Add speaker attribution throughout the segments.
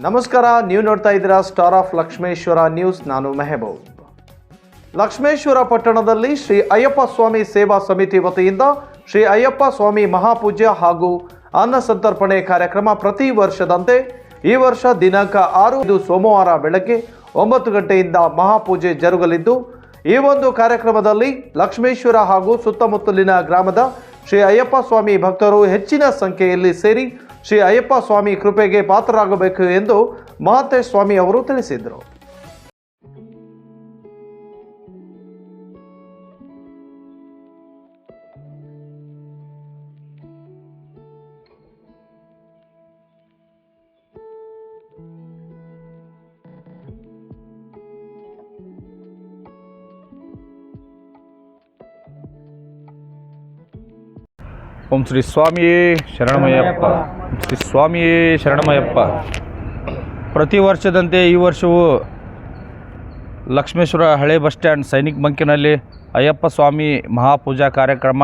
Speaker 1: ನಮಸ್ಕಾರ, ನೀವು ನೋಡ್ತಾ ಇದ್ದೀರಾ ಸ್ಟಾರ್ ಆಫ್ ಲಕ್ಷ್ಮೇಶ್ವರ ನ್ಯೂಸ್. ನಾನು ಮೆಹಬೂಬ್. ಲಕ್ಷ್ಮೇಶ್ವರ ಪಟ್ಟಣದಲ್ಲಿ ಶ್ರೀ ಅಯ್ಯಪ್ಪ ಸ್ವಾಮಿ ಸೇವಾ ಸಮಿತಿ ವತಿಯಿಂದ ಶ್ರೀ ಅಯ್ಯಪ್ಪ ಸ್ವಾಮಿ ಮಹಾಪೂಜೆ ಹಾಗೂ ಅನ್ನ ಸಂತರ್ಪಣೆ ಕಾರ್ಯಕ್ರಮ ಪ್ರತಿ ವರ್ಷದಂತೆ ಈ ವರ್ಷ ದಿನಾಂಕ 6 ಸೋಮವಾರ ಬೆಳಗ್ಗೆ 9 ಗಂಟೆಯಿಂದ ಮಹಾಪೂಜೆ ಜರುಗಲಿದ್ದು, ಈ ಒಂದು ಕಾರ್ಯಕ್ರಮದಲ್ಲಿ ಲಕ್ಷ್ಮೇಶ್ವರ ಹಾಗೂ ಸುತ್ತಮುತ್ತಲಿನ ಗ್ರಾಮದ ಶ್ರೀ ಅಯ್ಯಪ್ಪ ಸ್ವಾಮಿ ಭಕ್ತರು ಹೆಚ್ಚಿನ ಸಂಖ್ಯೆಯಲ್ಲಿ ಸೇರಿ ಶ್ರೀ ಅಯ್ಯಪ್ಪ ಸ್ವಾಮಿ ಕೃಪೆಗೆ ಪಾತ್ರರಾಗಬೇಕು ಎಂದು ಮಹಾಂತೇಶ ಸ್ವಾಮಿ ಅವರು ತಿಳಿಸಿದರು.
Speaker 2: ಓಂ ಶ್ರೀ ಸ್ವಾಮಿಯೇ ಶರಣಮಯ್ಯಪ್ಪ. ಶ್ರೀ ಸ್ವಾಮಿಯೇ ಶರಣಮಯ್ಯಪ್ಪ. ಪ್ರತಿ ವರ್ಷದಂತೆ ಈ ವರ್ಷವೂ ಲಕ್ಷ್ಮೇಶ್ವರ ಹಳೆ ಬಸ್ ಸ್ಟ್ಯಾಂಡ್ ಸೈನಿಕ್ ಬಂಕಿನಲ್ಲಿ ಅಯ್ಯಪ್ಪ ಸ್ವಾಮಿ ಮಹಾಪೂಜಾ ಕಾರ್ಯಕ್ರಮ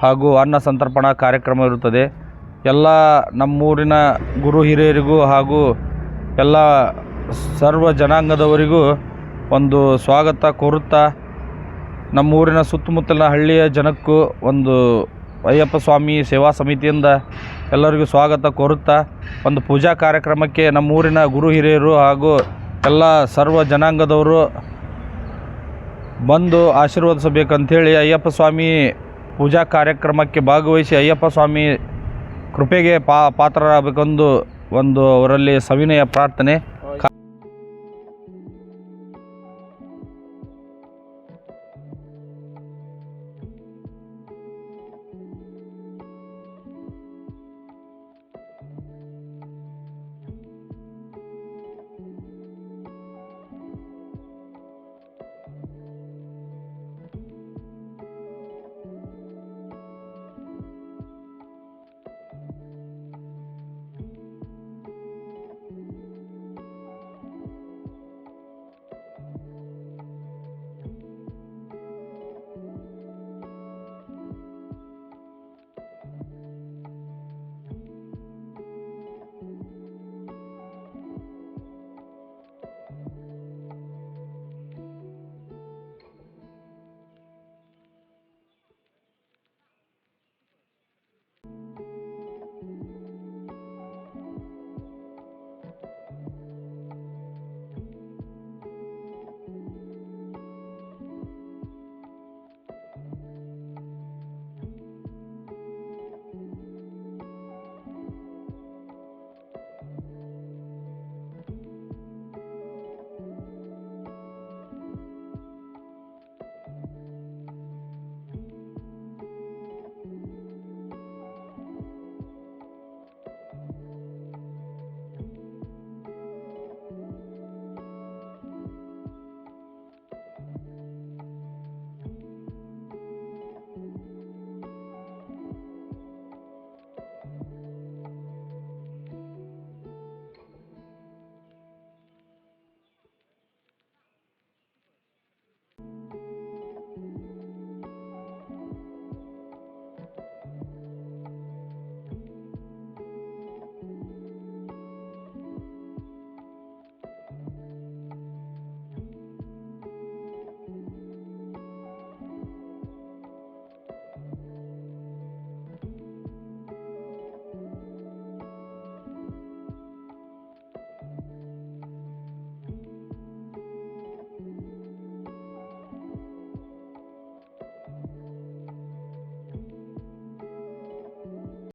Speaker 2: ಹಾಗೂ ಅನ್ನ ಸಂತರ್ಪಣಾ ಕಾರ್ಯಕ್ರಮ ಇರುತ್ತದೆ. ಎಲ್ಲ ನಮ್ಮೂರಿನ ಗುರು ಹಿರಿಯರಿಗೂ ಹಾಗೂ ಎಲ್ಲ ಸರ್ವ ಜನಾಂಗದವರಿಗೂ ಒಂದು ಸ್ವಾಗತ ಕೋರುತ್ತಾ, ನಮ್ಮೂರಿನ ಸುತ್ತಮುತ್ತಲಿನ ಹಳ್ಳಿಯ ಜನಕ್ಕೂ ಒಂದು ಅಯ್ಯಪ್ಪ ಸ್ವಾಮಿ ಸೇವಾ ಸಮಿತಿಯಿಂದ ಎಲ್ಲರಿಗೂ ಸ್ವಾಗತ ಕೋರುತ್ತಾ, ಒಂದು ಪೂಜಾ ಕಾರ್ಯಕ್ರಮಕ್ಕೆ ನಮ್ಮೂರಿನ ಗುರು ಹಿರಿಯರು ಹಾಗೂ ಎಲ್ಲ ಸರ್ವ ಜನಾಂಗದವರು ಬಂದು ಆಶೀರ್ವದಿಸಬೇಕಂಥೇಳಿ ಅಯ್ಯಪ್ಪ ಸ್ವಾಮಿ ಪೂಜಾ ಕಾರ್ಯಕ್ರಮಕ್ಕೆ ಭಾಗವಹಿಸಿ ಅಯ್ಯಪ್ಪ ಸ್ವಾಮಿ ಕೃಪೆಗೆ ಪಾತ್ರರಾಗಬೇಕೆಂದು ಒಂದು ಅವರಲ್ಲಿ ಸವಿನಯ ಪ್ರಾರ್ಥನೆ.